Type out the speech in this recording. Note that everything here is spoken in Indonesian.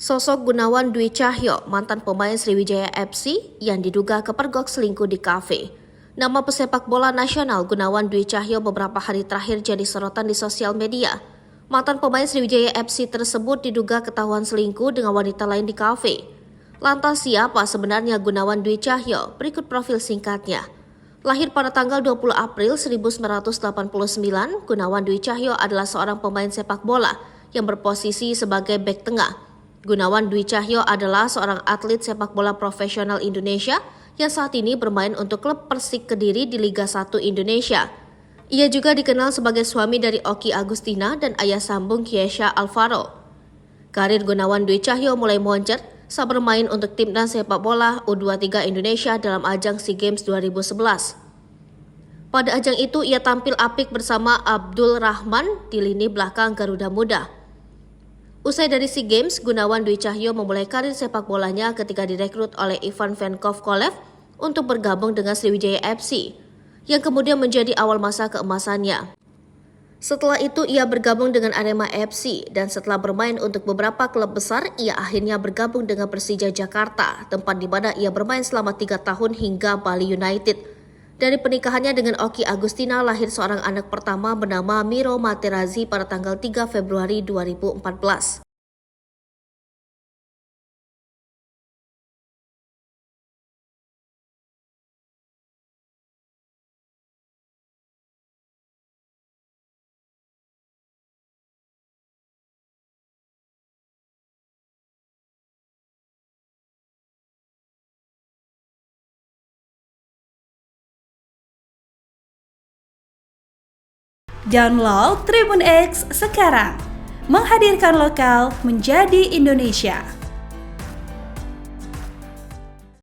Sosok Gunawan Dwi Cahyo, mantan pemain Sriwijaya FC yang diduga kepergok selingkuh di kafe. Nama pesepak bola nasional Gunawan Dwi Cahyo beberapa hari terakhir jadi sorotan di sosial media. Mantan pemain Sriwijaya FC tersebut diduga ketahuan selingkuh dengan wanita lain di kafe. Lantas siapa sebenarnya Gunawan Dwi Cahyo? Berikut profil singkatnya. Lahir pada tanggal 20 April 1989, Gunawan Dwi Cahyo adalah seorang pemain sepak bola yang berposisi sebagai bek tengah. Gunawan Dwi Cahyo adalah seorang atlet sepak bola profesional Indonesia yang saat ini bermain untuk klub Persik Kediri di Liga 1 Indonesia. Ia juga dikenal sebagai suami dari Oki Agustina dan ayah sambung Kiesha Alvaro. Karir Gunawan Dwi Cahyo mulai moncer saat bermain untuk timnas sepak bola U23 Indonesia dalam ajang SEA Games 2011. Pada ajang itu ia tampil apik bersama Abdul Rahman di lini belakang Garuda Muda. Usai dari SEA Games, Gunawan Dwi Cahyo memulai karir sepak bolanya ketika direkrut oleh Ivan Venkov Kolev untuk bergabung dengan Sriwijaya FC, yang kemudian menjadi awal masa keemasannya. Setelah itu ia bergabung dengan Arema FC dan setelah bermain untuk beberapa klub besar, ia akhirnya bergabung dengan Persija Jakarta, tempat di mana ia bermain selama 3 tahun hingga Bali United. Dari pernikahannya dengan Oki Agustina lahir seorang anak pertama bernama Miro Materazzi pada tanggal 3 Februari 2014. Download Tribun X sekarang, menghadirkan lokal menjadi Indonesia.